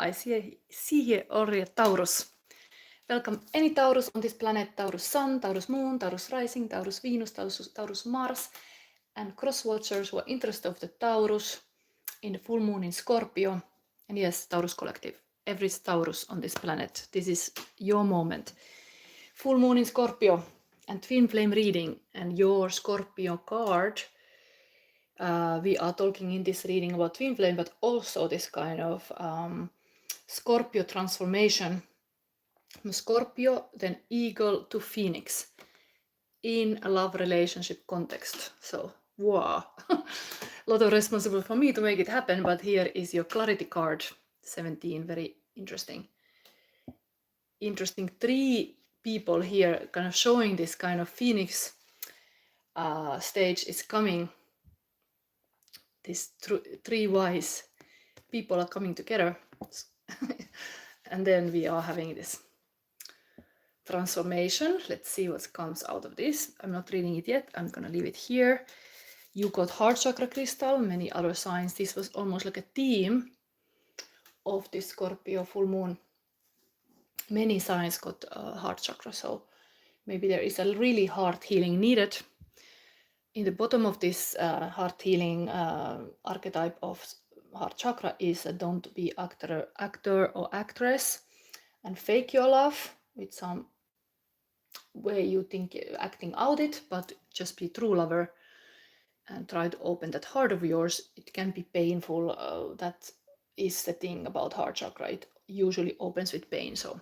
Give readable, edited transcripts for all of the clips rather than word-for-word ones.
I see here already a Taurus. Welcome any Taurus on this planet, Taurus Sun, Taurus Moon, Taurus Rising, Taurus Venus, Taurus Mars, and cross-watchers who are interested of the Taurus in the full moon in Scorpio. And yes, Taurus Collective, every Taurus on this planet, this is your moment. Full moon in Scorpio and twin flame reading and your Scorpio card. We are talking in this reading about twin flame, but also this kind of Scorpio transformation. From Scorpio, then eagle to phoenix in a love relationship context. So, wow, a lot of responsibility for me to make it happen, but here is your clarity card, 17, very interesting. Interesting, 3 people here kind of showing this kind of phoenix stage is coming. These 3 wise people are coming together. And then we are having this transformation. Let's see what comes out of this. I'm not reading it yet. I'm gonna leave it here. You got heart chakra crystal, many other signs. This was almost like a theme of this Scorpio full moon. Many signs got heart chakra, so maybe there is a really heart healing needed. In the bottom of this heart healing archetype of heart chakra is don't be actor or actress and fake your love with some way you think acting out it, but just be true lover and try to open that heart of yours. It can be painful. That is the thing about heart chakra. It usually opens with pain, so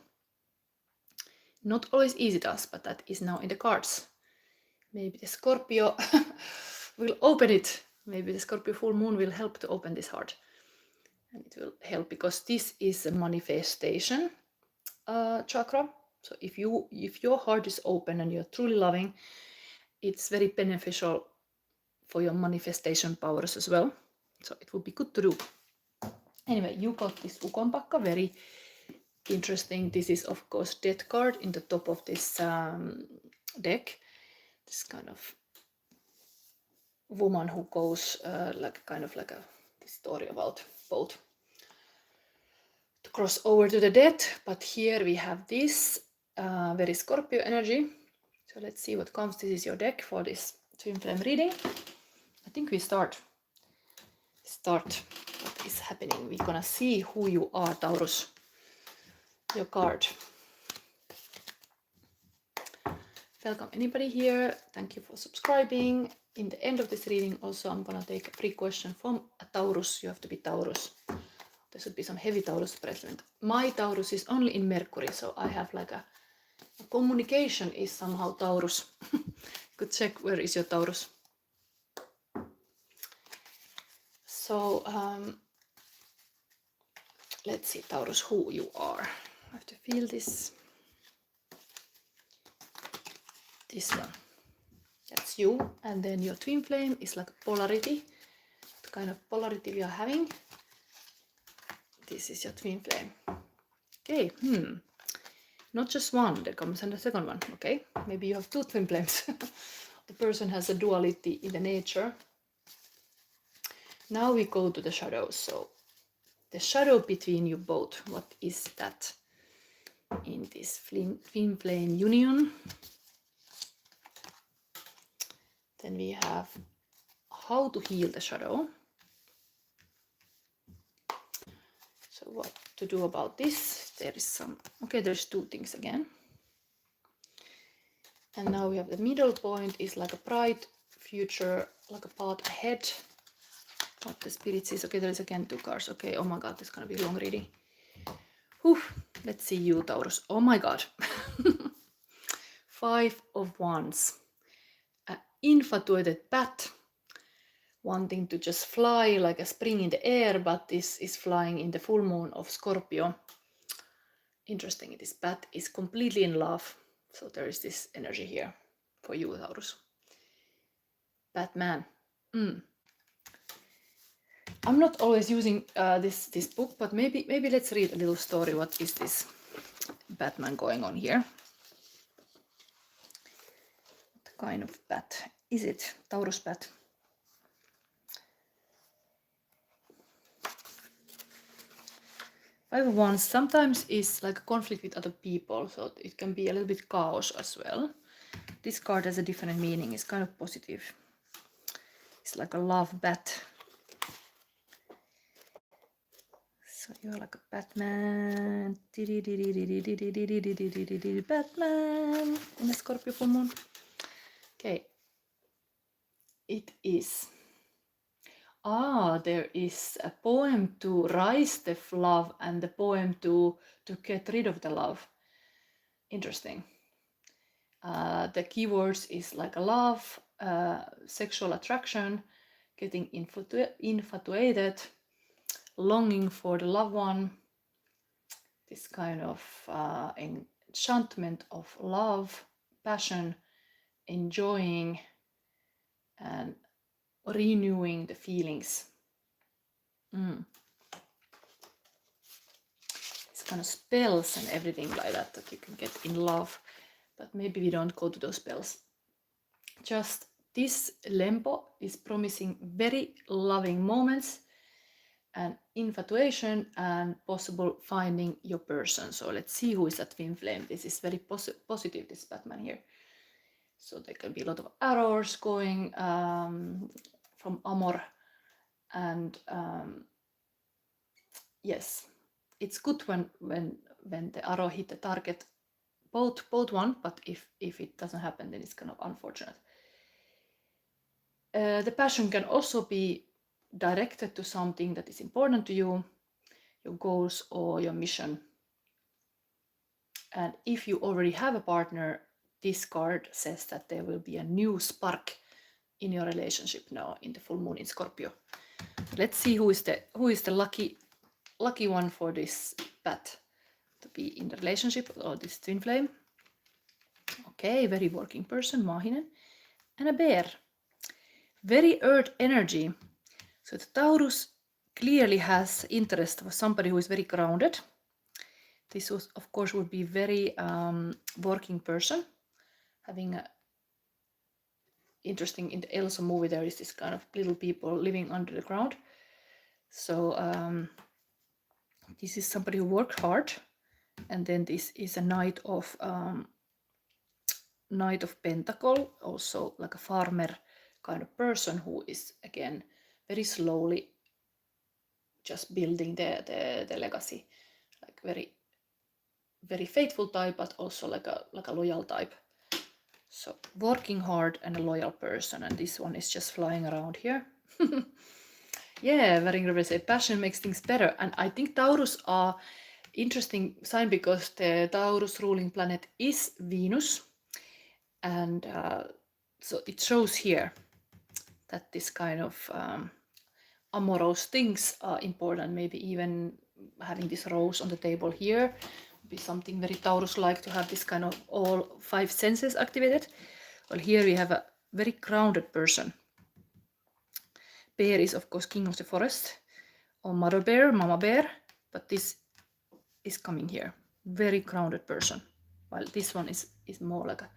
not always easy to us, but that is now in the cards. Maybe the Scorpio will open it. Maybe the Scorpio full moon will help to open this heart. And it will help because this is a manifestation chakra. So if your heart is open and you're truly loving, it's very beneficial for your manifestation powers as well. So it would be good to do. Anyway, you got this Ukonpakka, very interesting. This is of course death card in the top of this deck. This kind of woman who goes like kind of like a story about both to cross over to the death. But here we have this very Scorpio energy. So let's see what comes. This is your deck for this twin flame reading. I think we start what is happening. We're gonna see who you are, Taurus. Your card. Welcome anybody here. Thank you for subscribing. In the end of this reading also I'm gonna take a free question from a Taurus. You have to be Taurus. There should be some heavy Taurus present. My Taurus is only in Mercury, so I have like a communication is somehow Taurus. Could check where is your Taurus. So let's see, Taurus, who you are. I have to feel this. This one. That's you. And then your twin flame is like a polarity. What kind of polarity we are having? This is your twin flame. Okay. Not just one. There comes a second one. Okay. Maybe you have 2 twin flames. The person has a duality in the nature. Now we go to the shadows. So the shadow between you both. What is that in this twin flame union? Then we have how to heal the shadow. So what to do about this? There is some, okay, there's 2 things again. And now we have the middle point is like a bright future, like a path ahead. What the spirit says. Okay, there is again 2 cards. Okay, oh my god, this is gonna be long reading. Whew. Let's see you, Taurus. Oh my god. 5 of Wands. An infatuated bat wanting to just fly like a spring in the air, but this is flying in the full moon of Scorpio. Interesting, this bat is completely in love. So there is this energy here for you, Taurus. Batman. I'm not always using this book, but maybe let's read a little story. What is this Batman going on here? What kind of bat is it? Taurus bat. Five of Wands sometimes is like a conflict with other people, so it can be a little bit chaos as well. This card has a different meaning. It's kind of positive. It's like a love bat. So you're like a Batman. Batman in a Scorpio full moon. Okay. It is. There is a poem to rise the love and the poem to get rid of the love. Interesting. The keywords is like a love, sexual attraction, getting infatuated, longing for the loved one, this kind of enchantment of love, passion, enjoying, and renewing the feelings. It's kind of spells and everything like that you can get in love, but maybe we don't go to those spells. Just this lempo is promising very loving moments and infatuation and possible finding your person. So let's see who is that twin flame. This is very positive, this Batman here. So there can be a lot of arrows going from Amor, and yes, it's good when the arrow hit the target, both one, but if it doesn't happen, then it's kind of unfortunate. The passion can also be directed to something that is important to you, your goals or your mission. And if you already have a partner, this card says that there will be a new spark in your relationship now in the full moon in Scorpio. Let's see who is the lucky one for this bat to be in the relationship, or this twin flame. Okay, very working person, Mahinen, and a bear. Very earth energy. So the Taurus clearly has interest for somebody who is very grounded. This was, of course, would be very working person, having a interesting. In the Elsa movie, there is this kind of little people living under the ground. So this is somebody who worked hard, and then this is a Knight of Pentacle, also like a farmer kind of person who is again very slowly just building the legacy, like very faithful type, but also like a loyal type. So working hard and a loyal person, and this one is just flying around here. Yeah, very say passion makes things better, and I think Taurus are interesting sign because the Taurus ruling planet is Venus, and so it shows here that this kind of amorous things are important. Maybe even having this rose on the table here would be something very Taurus-like, to have this kind of all five senses activated. Well, here we have a very grounded person. Bear is of course king of the forest, or mother bear, mama bear, but this is coming here. Very grounded person, while this one is more like a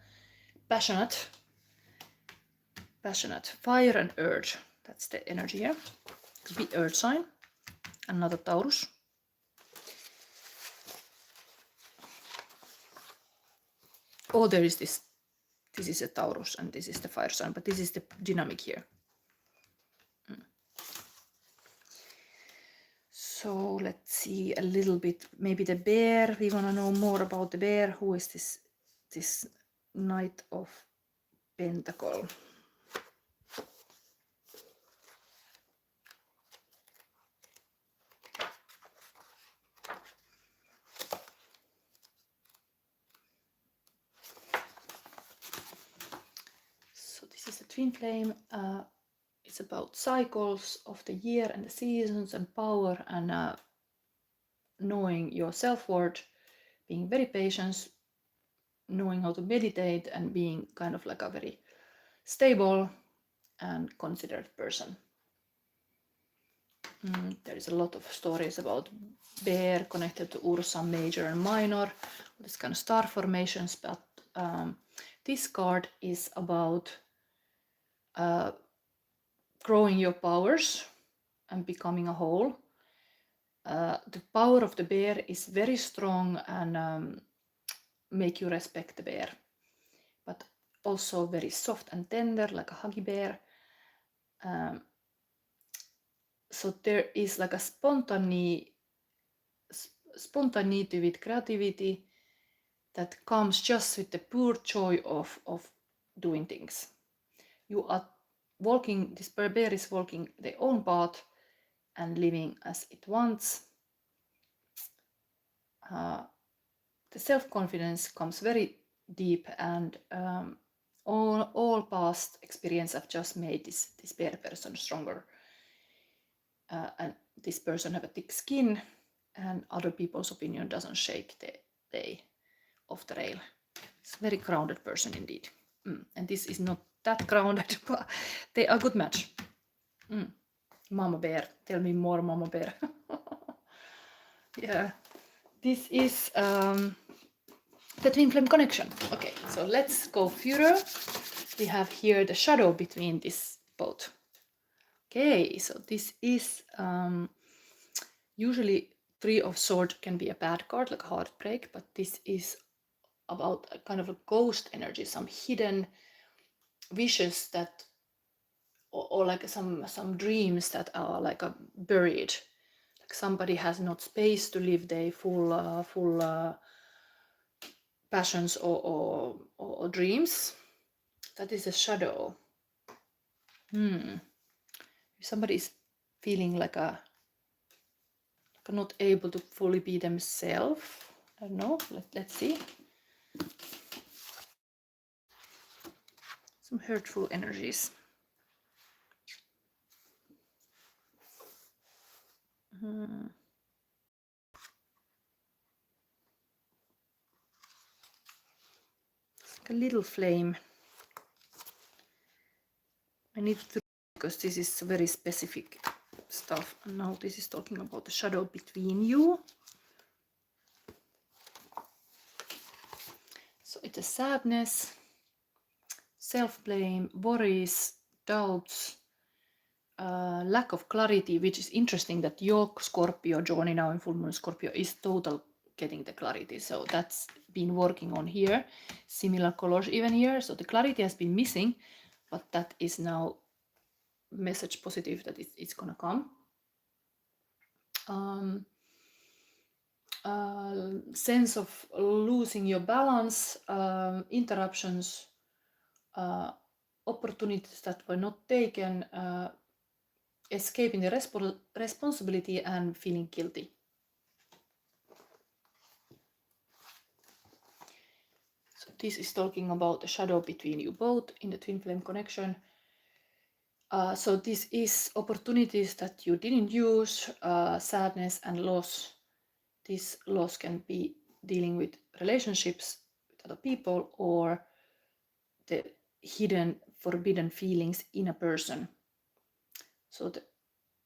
passionate fire and earth. That's the energy here. Could be earth sign. Another Taurus. Oh, there is this. This is a Taurus and this is the fire sign, but this is the dynamic here. So let's see a little bit. Maybe the bear. We want to know more about the bear. Who is this Knight of Pentacle? So this is the twin flame. It's about cycles of the year and the seasons and power, and knowing your self-worth, being very patient, knowing how to meditate, and being kind of like a very stable and considerate person. There is a lot of stories about bear connected to Ursa Major and Minor, this kind of star formations, but this card is about growing your powers and becoming a whole. The power of the bear is very strong and make you respect the bear, but also very soft and tender, like a huggy bear. So there is like a spontaneity with creativity that comes just with the pure joy of doing things. You are walking, this bear is walking their own path and living as it wants. The self-confidence comes very deep, and all past experience have just made this bear person stronger. And this person have a thick skin, and other people's opinion doesn't shake they off the rail. It's a very grounded person indeed. And this is not that grounded, but they are a good match. Mama bear, tell me more, Mama bear. Yeah, this is the twin flame connection. Okay, so let's go further. We have here the shadow between this both. Okay, so this is usually Three of Swords can be a bad card, like a heartbreak, but this is about a kind of a ghost energy, some hidden wishes that, or like some dreams that are like buried. Like somebody has not space to live their full passions or dreams. That is a shadow. If somebody is feeling like not able to fully be themselves, I don't know. Let's see. Some hurtful energies. It's like a little flame. I need to, because this is very specific stuff. And now this is talking about the shadow between you. So it's a sadness, self-blame, worries, doubts, lack of clarity, which is interesting that your Scorpio journey now in full moon Scorpio is total getting the clarity. So that's been working on here. Similar colors even here. So the clarity has been missing, but that is now message positive that it's gonna come. Sense of losing your balance, interruptions, opportunities that were not taken, escaping the responsibility and feeling guilty. So this is talking about the shadow between you both in the twin flame connection. So this is opportunities that you didn't use, sadness and loss. This loss can be dealing with relationships with other people or the hidden, forbidden feelings in a person. So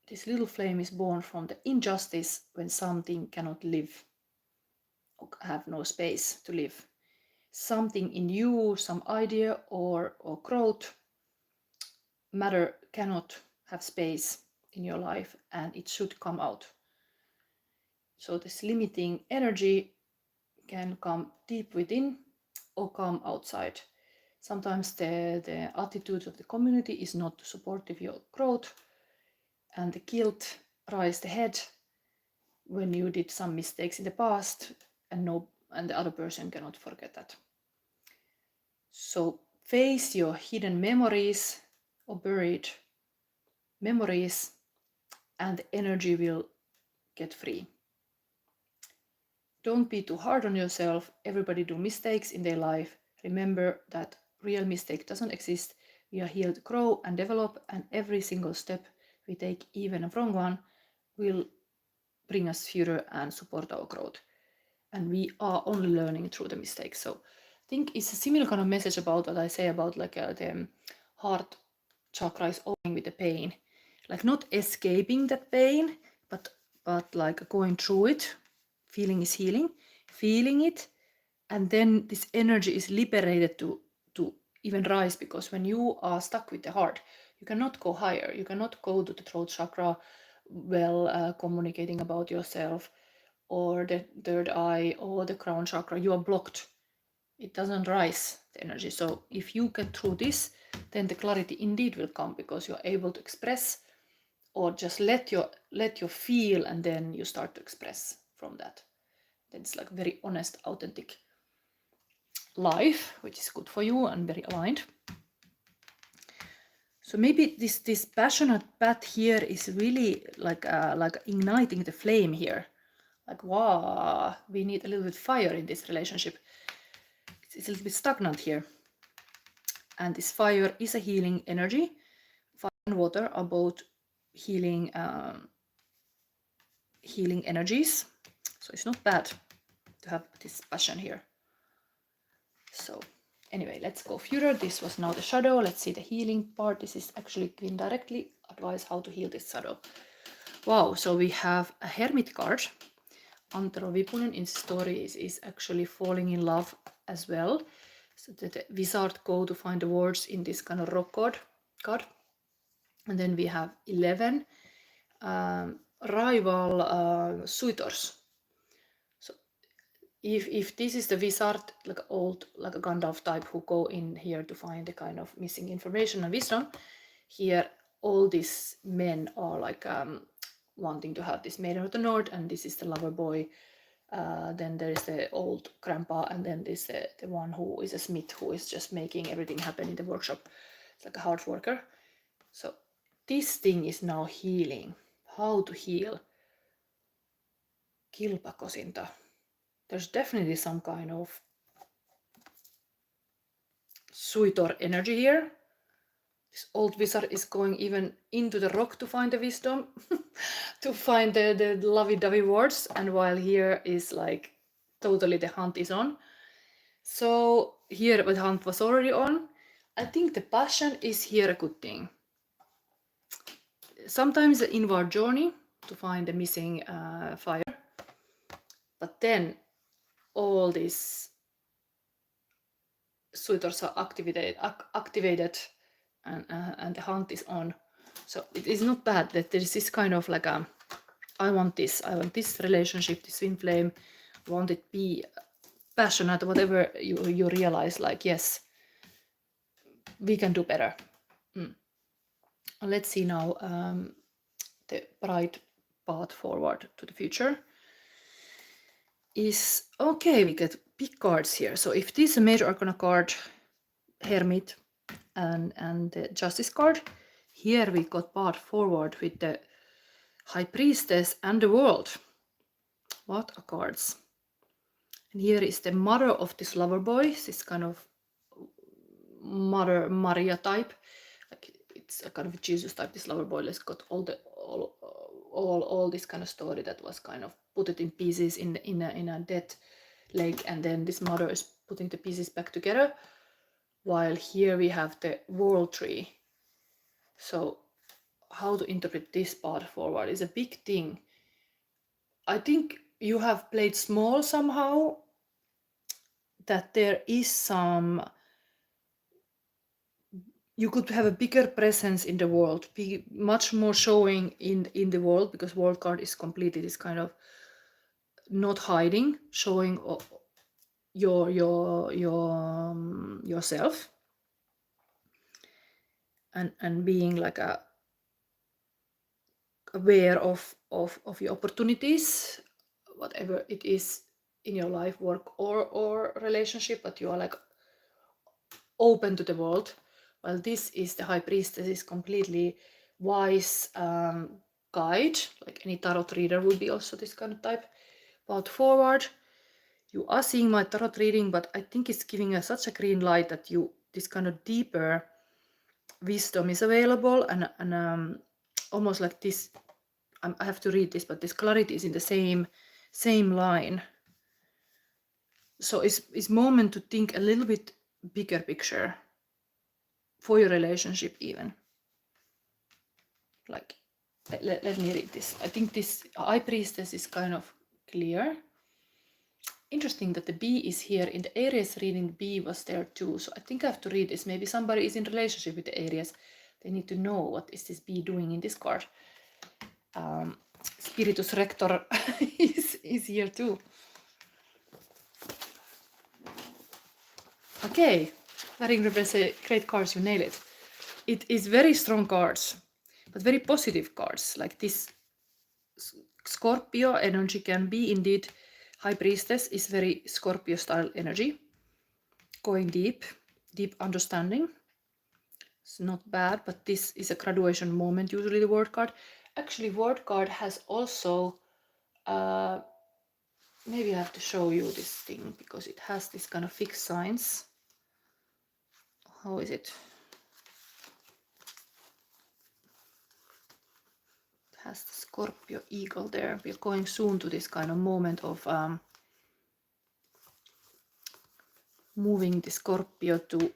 this little flame is born from the injustice when something cannot live or have no space to live. Something in you, some idea or growth, matter cannot have space in your life, and it should come out. So this limiting energy can come deep within or come outside. Sometimes the attitude of the community is not supportive of your growth, and the guilt rises the head when you did some mistakes in the past, and the other person cannot forget that. So face your hidden memories or buried memories, and the energy will get free. Don't be too hard on yourself. Everybody do mistakes in their life. Remember that real mistake doesn't exist. We are here to grow and develop, and every single step we take, even a wrong one, will bring us further and support our growth. And we are only learning through the mistakes. So I think it's a similar kind of message about what I say about like the heart chakra is owing with the pain, like not escaping that pain, but like going through it. Feeling is healing, feeling it, and then this energy is liberated to even rise, because when you are stuck with the heart, you cannot go higher. You cannot go to the throat chakra well communicating about yourself, or the third eye or the crown chakra, you are blocked. It doesn't rise the energy. So if you get through this, then the clarity indeed will come, because you're able to express, or just let your feel, and then you start to express from that. Then it's like very honest, authentic life, which is good for you and very aligned. So maybe this passionate path here is really like igniting the flame here. Like, wow, we need a little bit fire in this relationship. It's a little bit stagnant here. And this fire is a healing energy. Fire and water are both healing healing energies. So it's not bad to have this passion here. So anyway, let's go further. This was now the shadow. Let's see the healing part. This is actually given directly advice how to heal this shadow. Wow, so we have a hermit card. Antero Vipunen in stories is actually falling in love as well. So the wizard go to find the words in this kind of rock card. And then we have 11 rival suitors. So if this is the wizard, like a Gandalf type, who go in here to find the kind of missing information and wisdom, here all these men are like wanting to have this maiden of the north, and this is the lover boy. Then there is the old grandpa, and then this the one who is a smith, who is just making everything happen in the workshop. It's like a hard worker. So this thing is now healing. How to heal? Kilpakosinta. There's definitely some kind of suitor energy here. This old wizard is going even into the rock to find the wisdom, to find the lovey-dovey words, and while here is like totally the hunt is on. So here the hunt was already on. I think the passion is here a good thing. Sometimes the inward journey to find the missing fire, but then all these suitors are activated and the hunt is on. So it is not bad that there is this kind of like I want this relationship, this twin flame, I want it be passionate, whatever you realize, like, yes, we can do better. Let's see now the bright path forward to the future is, okay, we get big cards here. So if this is a major arcana card, Hermit, and the Justice card, here we got path forward with the High Priestess and the World. What are cards? And here is the mother of this lover boy, this kind of Mother Maria type. Like, it's a kind of Jesus type, this lover boy. Let's got all this kind of story that was kind of put it in pieces in a dead lake, and then this mother is putting the pieces back together, while here we have the world tree. So how to interpret this part forward is a big thing. I think you have played small somehow, that there is some, you could have a bigger presence in the world, be much more showing in the world, because world card is completely this kind of not hiding, showing yourself, and being like aware of your opportunities, whatever it is in your life, work or relationship, but you are like open to the world. Well, this is the High Priestess, is completely wise guide, like any tarot reader would be also this kind of type. Path forward, you are seeing my tarot reading, but I think it's giving us such a green light that this kind of deeper wisdom is available, and almost like this, I have to read this, but this clarity is in the same line. So it's moment to think a little bit bigger picture for your relationship even. Like, let me read this. I think this High Priestess is kind of clear. Interesting that the bee is here. In the Aries reading, the bee was there too. So I think I have to read this. Maybe somebody is in relationship with the Aries. They need to know what is this bee doing in this card. Spiritus Rector is here too. Okay, Varying represents great cards, you nail it. It is very strong cards, but very positive cards. Like this Scorpio energy can be indeed. High Priestess is very Scorpio style energy. Going deep, deep understanding. It's not bad, but this is a graduation moment, usually the word card. Actually, word card has also, maybe I have to show you this thing because it has this kind of fixed signs. How is it? It has the Scorpio eagle there. We're going soon to this kind of moment of moving the Scorpio to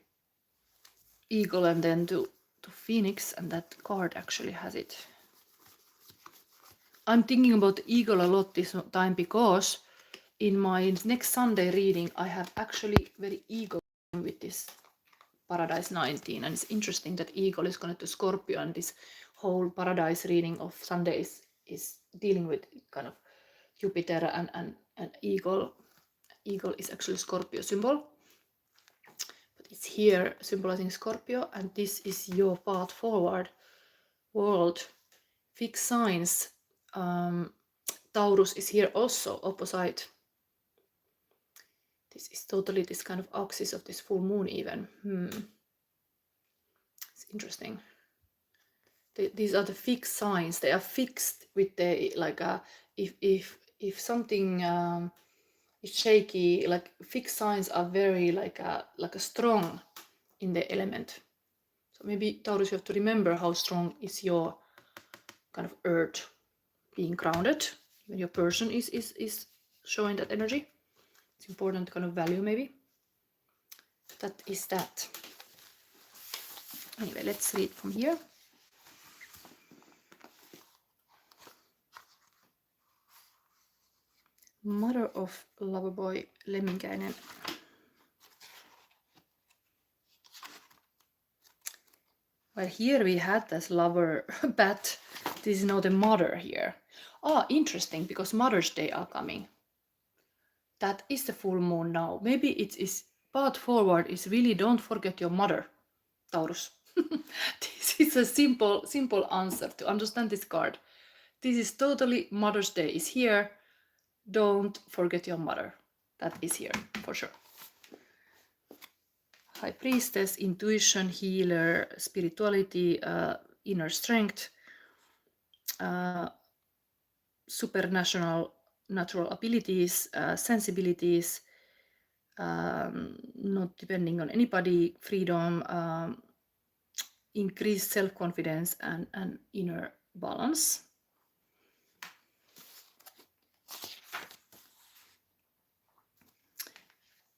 eagle and then to phoenix, and that card actually has it. I'm thinking about the eagle a lot this time because in my next Sunday reading I have actually very eagle with this Paradise 19, and it's interesting that eagle is connected to Scorpio, and this whole Paradise reading of Sundays is dealing with kind of Jupiter and eagle. Eagle is actually Scorpio symbol, but it's here symbolizing Scorpio, and this is your path forward world. Fixed signs. Taurus is here also opposite. This is totally this kind of axis of this full moon even. It's interesting. These are the fixed signs. They are fixed with the like if something is shaky, like fixed signs are very like a strong in the element. So maybe Taurus, you have to remember how strong is your kind of earth being grounded. When your person is showing that energy, it's important kind of value maybe. That is that. Anyway, let's read from here. Mother of Loverboy Lemminkäinen. Well, here we had this lover bat. This is now the mother here. Ah, interesting, because Mother's Day are coming. That is the full moon now. Maybe it is path forward is really don't forget your mother, Taurus. This is a simple answer to understand this card. This is totally Mother's Day is here. Don't forget your mother. That is here for sure. High Priestess, intuition, healer, spirituality, inner strength, supernatural natural abilities, sensibilities, not depending on anybody, freedom, increased self-confidence, and inner balance.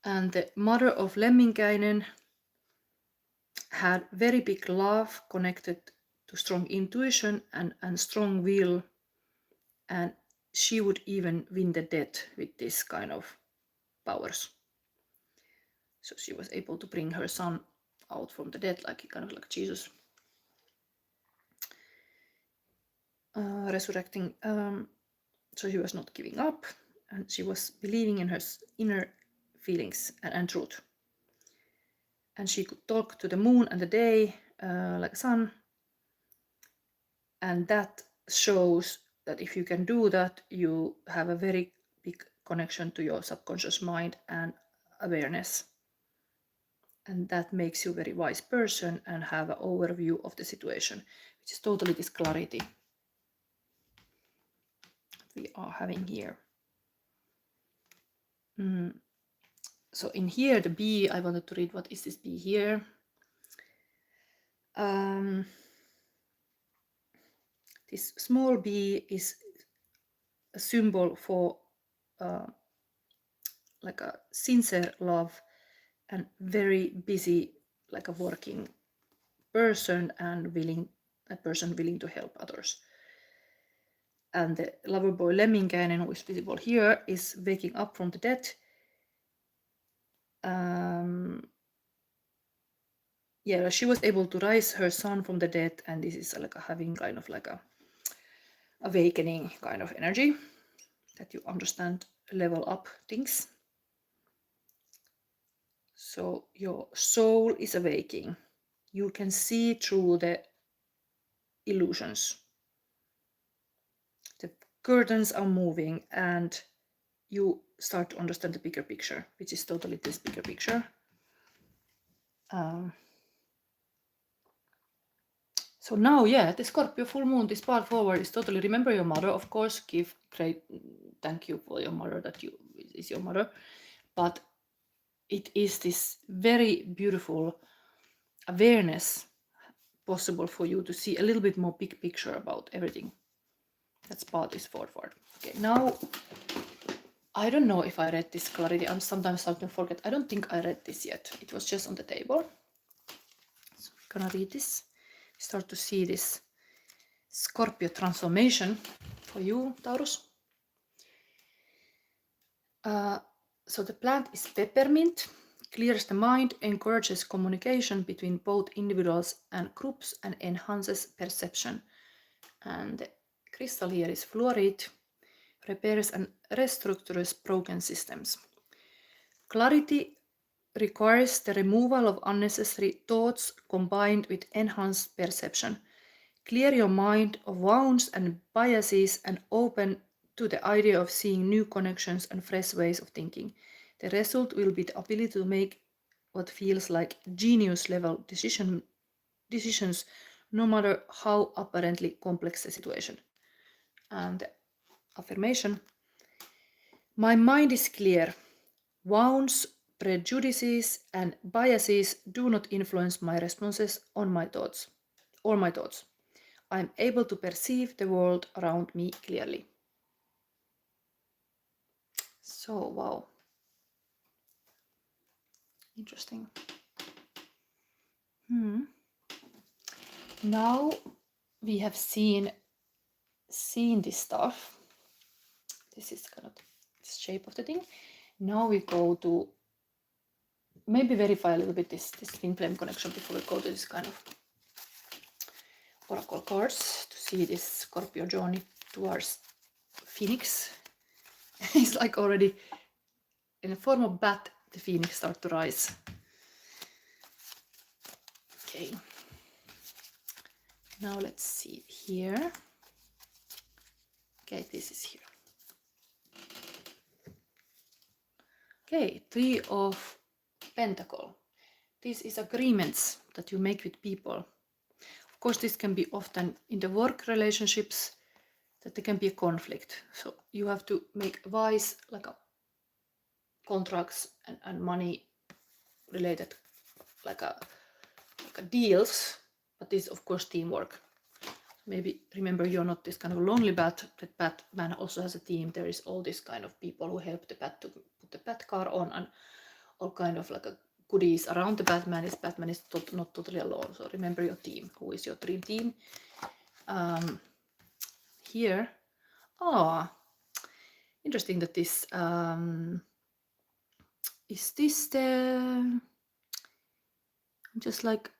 And the mother of Lemminkäinen had very big love connected to strong intuition and strong will, and she would even win the dead with this kind of powers. So she was able to bring her son out from the dead, like kind of like Jesus resurrecting. So she was not giving up, and she was believing in her inner feelings and truth. And she could talk to the moon and the day like sun. And that shows that if you can do that, you have a very big connection to your subconscious mind and awareness. And that makes you a very wise person and have an overview of the situation, which is totally this clarity we are having here. So in here, the bee, I wanted to read what is this bee here. This small bee is a symbol for like a sincere love and very busy, like a working person and a person willing to help others. And the lover boy Lemminkäinen, who is visible here, is waking up from the dead. Yeah, she was able to rise her son from the dead, and this is like having kind of like a awakening kind of energy, that you understand, level up things. So your soul is awaking. You can see through the illusions. The curtains are moving and you start to understand the bigger picture, which is totally this bigger picture. So now, yeah, the Scorpio full moon, this part forward is totally remember your mother. Of course, give great thank you for your mother, that you is your mother. But it is this very beautiful awareness possible for you to see a little bit more big picture about everything. That part is forward. Okay, now I don't know if I read this clarity. I'm sometimes starting to forget. I don't think I read this yet. It was just on the table. So I'm gonna read this. Start to see this Scorpio transformation for you, Taurus. So the plant is peppermint, clears the mind, encourages communication between both individuals and groups, and enhances perception. And the crystal here is fluorite, repairs and restructures broken systems. Clarity requires the removal of unnecessary thoughts combined with enhanced perception. Clear your mind of wounds and biases and open to the idea of seeing new connections and fresh ways of thinking. The result will be the ability to make what feels like genius level decisions, no matter how apparently complex the situation. And the affirmation: my mind is clear. Wounds, prejudices, and biases do not influence my responses on my thoughts or my thoughts. I am able to perceive the world around me clearly. So, wow. Interesting. Now we have seen this stuff. This is kind of the shape of the thing. Now we go to maybe verify a little bit this twin flame connection before we go to this kind of oracle cards to see this Scorpio journey towards Phoenix. It's like already in the form of bat, the Phoenix start to rise. Okay. Now let's see here. Okay, this is here. Okay, Three of Pentacles. This is agreements that you make with people. Of course, this can be often in the work relationships, that there can be a conflict. So you have to make wise contracts and money related like a deals, but this is of course teamwork. Maybe remember, you're not this kind of lonely bat. That Batman also has a team. There is all this kind of people who help the bat to put the bat car on, and all kind of like a goodies around the Batman. Batman is not totally alone. So remember your team. Who is your dream team? Here, interesting that this is this the. Just like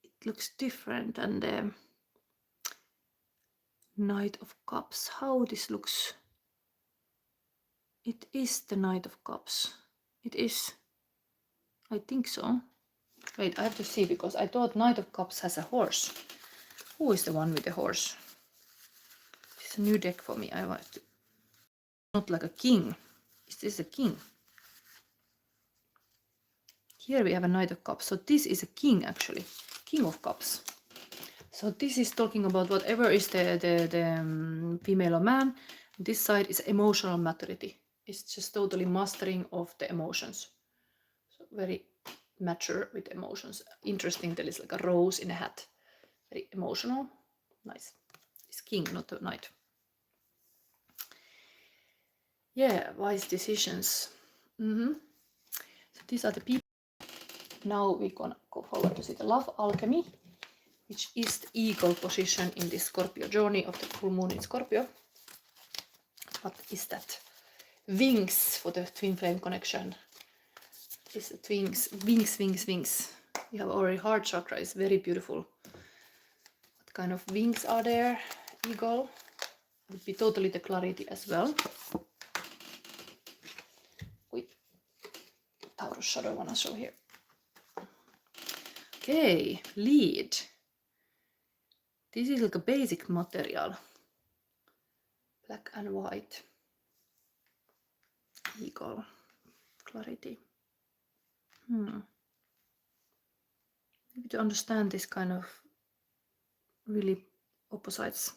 it looks different, and the Knight of Cups. How this looks? It is the Knight of Cups. It is. I think so. Wait, I have to see, because I thought Knight of Cups has a horse. Who is the one with the horse? It's a new deck for me. I want to. Not like a king. Is this a king? Here we have a Knight of Cups. So this is a king actually. King of Cups. So this is talking about whatever is the female or man. This side is emotional maturity. It's just totally mastering of the emotions. So very mature with emotions. Interesting, there is like a rose in a hat. Very emotional. Nice. It's king, not a knight. Yeah, wise decisions. So these are the people. Now we're gonna go forward to see the love alchemy, which is the eagle position in this Scorpio journey of the full moon in Scorpio. What is that? Wings for the twin flame connection. Is it wings? Wings. You have already heart chakra. It's very beautiful. What kind of wings are there eagle would be totally the clarity as well. With Taurus shadow I want to show here. Okay, lead. This is like a basic material. Black and white. Eagle. Clarity. Maybe to understand this kind of really opposites.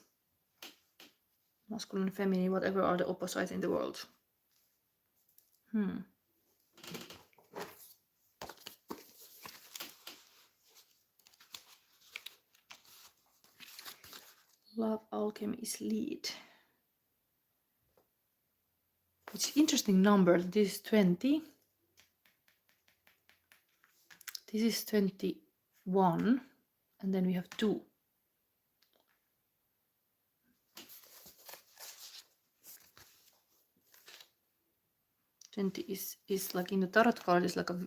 Masculine, feminine, whatever are the opposites in the world. Love alchemy is lead. It's interesting number. This is 20. This is 21. And then we have 2. Is like in the tarot card is like a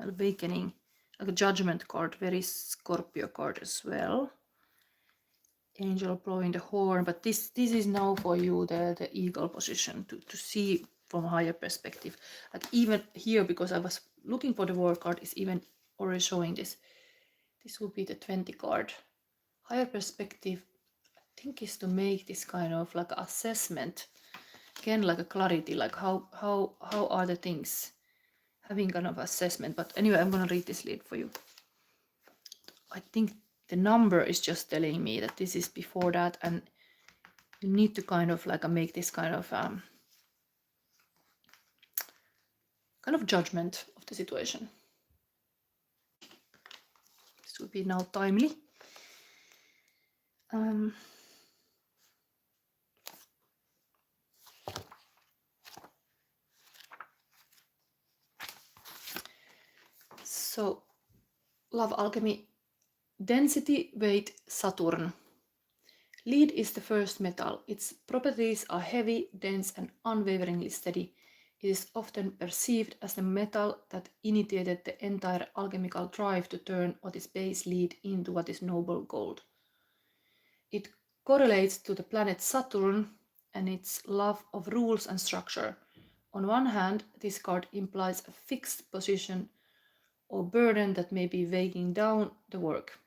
awakening, like a judgment card, very Scorpio card as well. Angel blowing the horn, but this is now for you the eagle position to see from a higher perspective. Like even here, because I was looking for the war card, is even already showing this. This would be the 20 card. Higher perspective, I think, is to make this kind of like assessment. Again, like a clarity, like how are the things, having kind of assessment. But anyway, I'm gonna read this lead for you. I think the number is just telling me that this is before that, and you need to kind of like make this kind of judgment of the situation. This would be now timely. So, love alchemy, density, weight, Saturn. Lead is the first metal. Its properties are heavy, dense, and unwaveringly steady. It is often perceived as the metal that initiated the entire alchemical drive to turn what is base lead into what is noble gold. It correlates to the planet Saturn and its love of rules and structure. On one hand, this card implies a fixed position or burden that may be weighing down the work.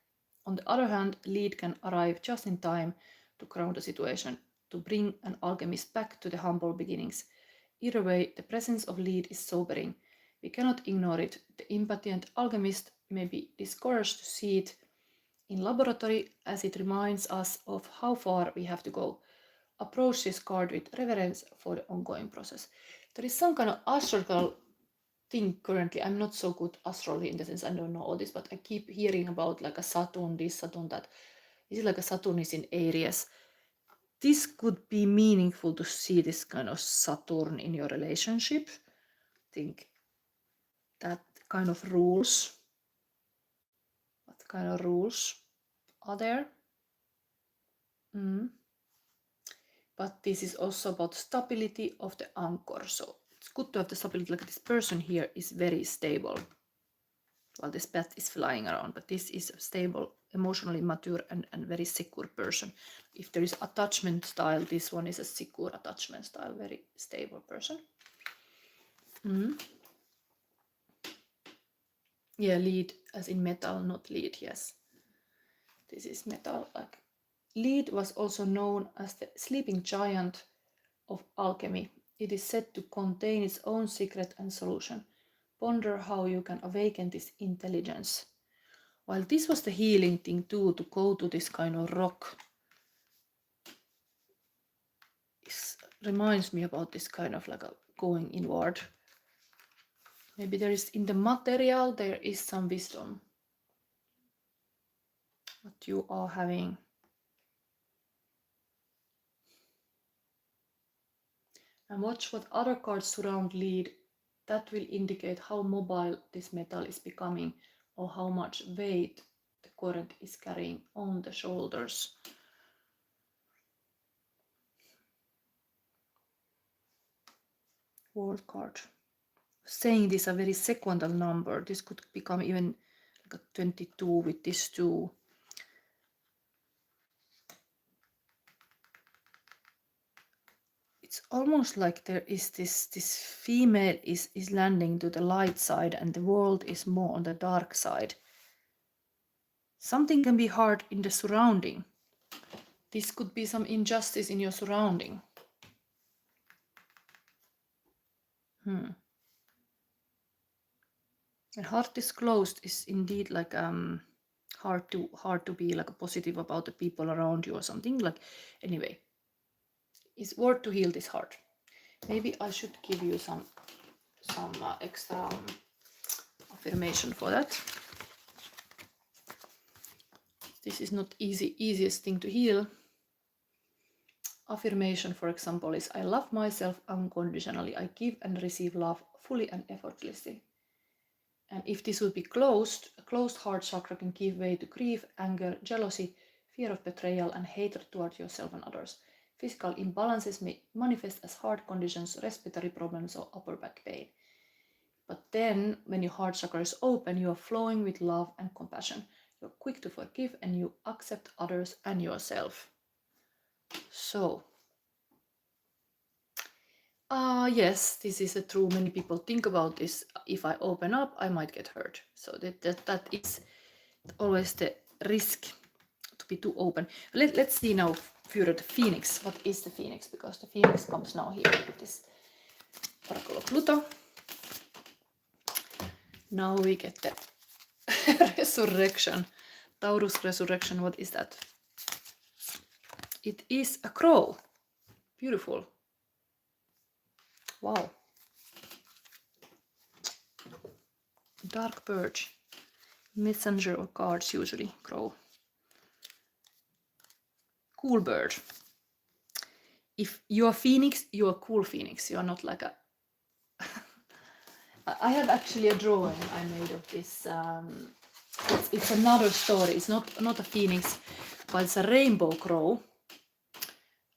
On the other hand, lead can arrive just in time to ground the situation, to bring an alchemist back to the humble beginnings. Either way, the presence of lead is sobering. We cannot ignore it. The impatient alchemist may be discouraged to see it in laboratory, as it reminds us of how far we have to go. Approach this card with reverence for the ongoing process. There is some kind of astrological thing currently. I'm not so good astrology in the sense I don't know all this, but I keep hearing about like a Saturn this, Saturn that. Is it like a Saturn is in Aries? This could be meaningful to see this kind of Saturn in your relationship. I think that kind of rules. What kind of rules are there? But this is also about stability of the anchor. So it's good to have the stability. Like this person here is very stable. While this bat is flying around, but this is a stable, emotionally mature and very secure person. If there is attachment style, this one is a secure attachment style, very stable person. Yeah, lead as in metal, not lead, yes. This is metal. Like lead was also known as the sleeping giant of alchemy. It is said to contain its own secret and solution. Ponder how you can awaken this intelligence. While this was the healing thing too, to go to this kind of rock, it reminds me about this kind of like a going inward. Maybe there is in the material, there is some wisdom. What you are having. And watch what other cards surround lead. That will indicate how mobile this metal is becoming or how much weight the current is carrying on the shoulders. World card. Saying this a very sequential number. This could become even like a 22 with this 2. almost like there is this female is landing to the light side and the world is more on the dark side. Something can be hard in the surrounding. This could be some injustice in your surrounding. And heart is closed is indeed like hard to be like positive about the people around you or something. Like, anyway, it's worth to heal this heart. Maybe I should give you some extra affirmation for that. This is not easiest thing to heal. Affirmation, for example, is I love myself unconditionally. I give and receive love fully and effortlessly. And if this would be closed, a closed heart chakra can give way to grief, anger, jealousy, fear of betrayal, and hatred toward yourself and others. Physical imbalances may manifest as heart conditions, respiratory problems, or upper back pain. But then, when your heart chakra is open, you are flowing with love and compassion. You're quick to forgive and you accept others and yourself. So, yes, this is true. Many people think about this. If I open up, I might get hurt. So that is always the risk to be too open. Let's see now further the Phoenix. What is the Phoenix? Because the Phoenix comes now here with this Oracle of Pluto. Now we get the resurrection. Taurus resurrection. What is that? It is a crow. Beautiful. Wow. Dark bird. Messenger or cards usually. Crow. Cool bird. If you're Phoenix, you're a cool Phoenix. You're not like a... I have actually a drawing I made of this. It's another story. It's not a Phoenix, but it's a rainbow crow.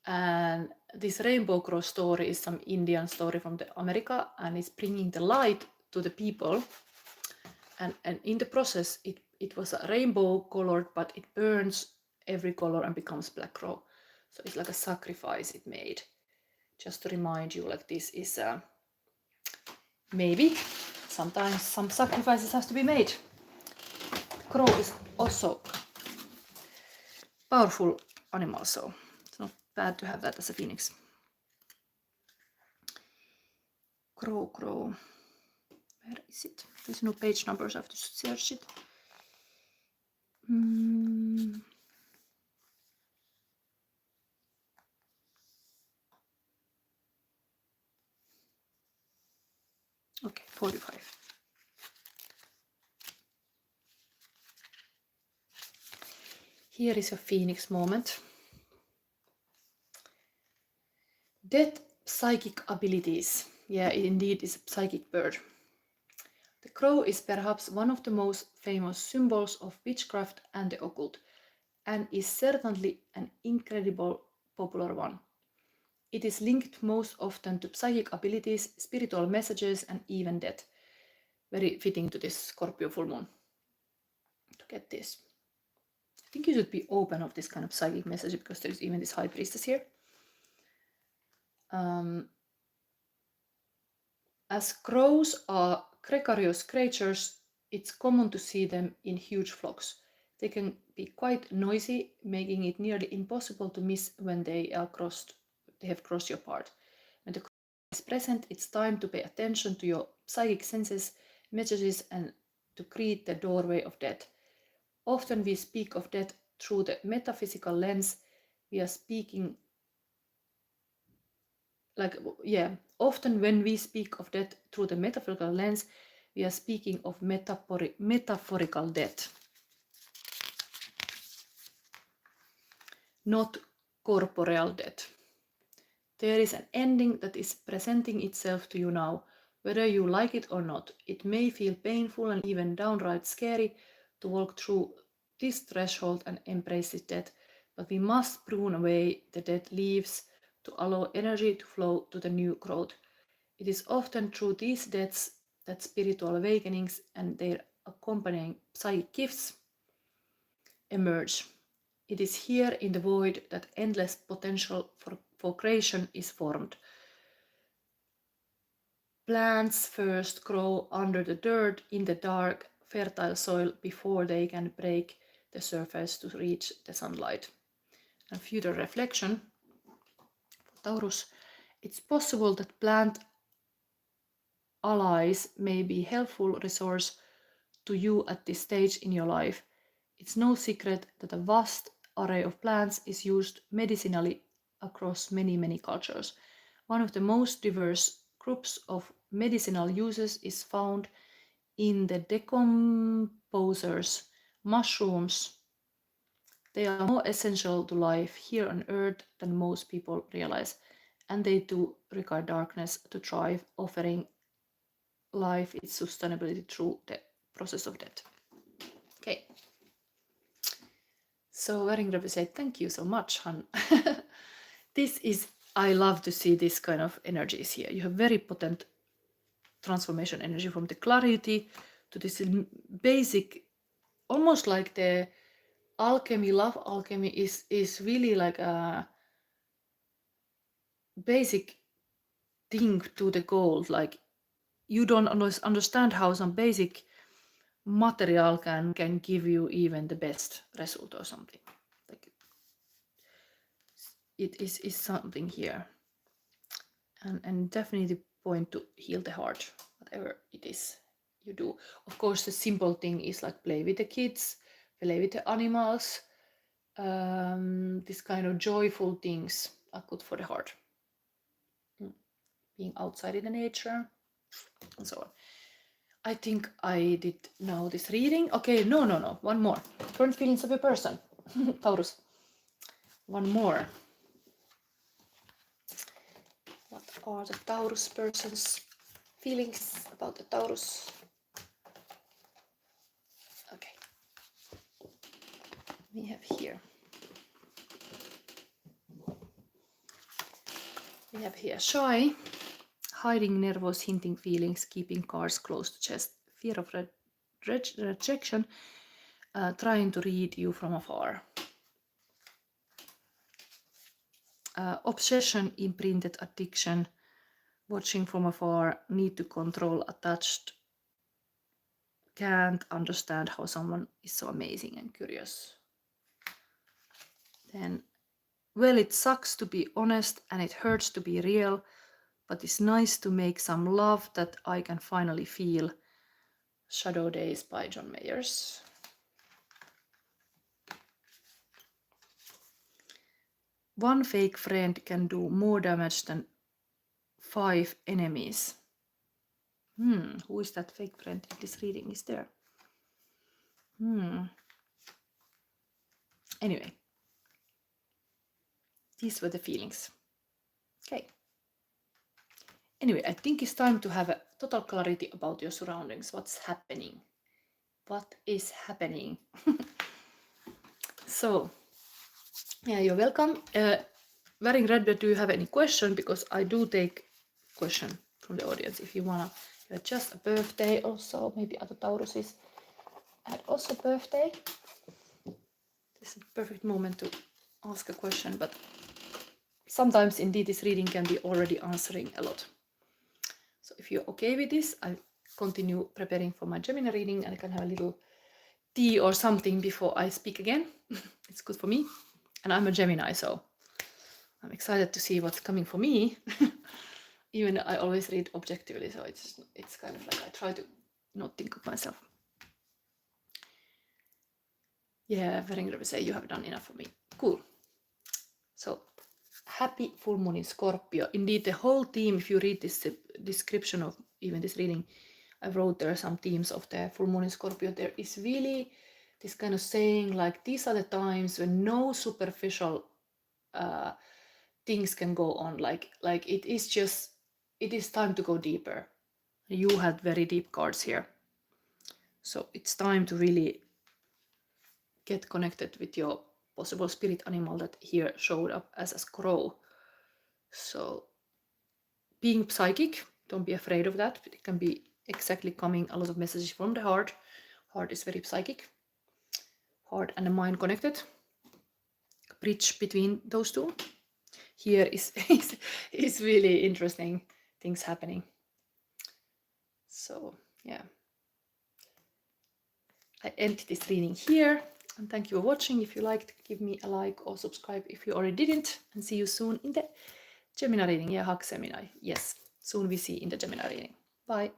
And this rainbow crow story is some Indian story from America, and it's bringing the light to the people. And in the process, it was a rainbow colored, but it burns every color and becomes black crow. So it's like a sacrifice it made. Just to remind you, like this is maybe sometimes some sacrifices has to be made. Crow is also powerful animal, so it's not bad to have that as a Phoenix. Crow. Where is it? There's no page numbers, I have to search it. Okay, 45. Here is a Phoenix moment. Death, psychic abilities. Yeah, it indeed is a psychic bird. The crow is perhaps one of the most famous symbols of witchcraft and the occult, and is certainly an incredible popular one. It is linked most often to psychic abilities, spiritual messages, and even death. Very fitting to this Scorpio full moon to get this. I think you should be open of this kind of psychic message because there's even this high priestess here. As crows are gregarious creatures, it's common to see them in huge flocks. They can be quite noisy, making it nearly impossible to miss when they have crossed your path. When the crow is present, it's time to pay attention to your psychic senses, messages, and to greet the doorway of death. Often we speak of death through the metaphysical lens. Often when we speak of death through the metaphysical lens, we are speaking of metaphorical death, not corporeal death. There is an ending that is presenting itself to you now, whether you like it or not. It may feel painful and even downright scary to walk through this threshold and embrace this death, but we must prune away the dead leaves to allow energy to flow to the new growth. It is often through these deaths that spiritual awakenings and their accompanying psychic gifts emerge. It is here in the void that endless potential for creation is formed. Plants first grow under the dirt in the dark, fertile soil before they can break the surface to reach the sunlight. And future reflection for Taurus, it's possible that plant allies may be helpful resource to you at this stage in your life. It's no secret that a vast array of plants is used medicinally across many cultures. One of the most diverse groups of medicinal uses is found in the decomposers, mushrooms. They are more essential to life here on Earth than most people realize, and they too regard darkness to thrive, offering life its sustainability through the process of death. Okay. So Väringrövi said, thank you so much, Han. This is, I love to see this kind of energies here. You have very potent transformation energy from the clarity to this basic, almost like the alchemy, love alchemy is really like a basic thing to the gold. Like you don't understand how some basic material can give you even the best result or something. Like it is something here, and definitely point to heal the heart, whatever it is you do. Of course, the simple thing is like play with the kids, play with the animals. This kind of joyful things are good for the heart. Being outside in the nature and so on. I think I did now this reading. Okay, no. One more. Current feelings of a person. Taurus. One more. What are the Taurus person's feelings about the Taurus? Okay. We have here. We have here shy, hiding nervous, hinting feelings, keeping cards close to chest, fear of rejection, trying to read you from afar. Obsession, imprinted addiction, watching from afar, need to control, attached, can't understand how someone is so amazing and curious. Then, well, it sucks to be honest and it hurts to be real, but it's nice to make some love that I can finally feel. Shadow Days by John Mayers. One fake friend can do more damage than 5 enemies. Who is that fake friend if this reading is there? Anyway, these were the feelings. Okay. Anyway, I think it's time to have a total clarity about your surroundings. What's happening? What is happening? So, yeah, you're welcome. Wearing red, do you have any question? Because I do take question from the audience. If you wanna, you have just a birthday also, maybe other Tauruses had also birthday. This is a perfect moment to ask a question, but sometimes indeed this reading can be already answering a lot. So if you're okay with this, I continue preparing for my Gemini reading and I can have a little tea or something before I speak again. It's good for me. And I'm a Gemini, so I'm excited to see what's coming for me. Even I always read objectively, so it's kind of like I try to not think of myself. Yeah, Väringrövi say you have done enough for me. Cool. So happy full moon in Scorpio. Indeed, the whole theme, if you read this description of even this reading, I wrote there are some themes of the full moon in Scorpio. There is really this kind of saying like these are the times when no superficial things can go on. Like it is time to go deeper. You had very deep cards here. So it's time to really get connected with your possible spirit animal that here showed up as a crow. So being psychic, don't be afraid of that. It can be exactly coming a lot of messages from the heart. Heart is very psychic. Heart and the mind connected. Bridge between those two. Here is really interesting things happening. So yeah, I end this reading here, and thank you for watching. If you liked, give me a like or subscribe if you already didn't, and see you soon in the Gemini reading. Yeah, Hug Gemini. Yes, soon we see in the Gemini reading. Bye.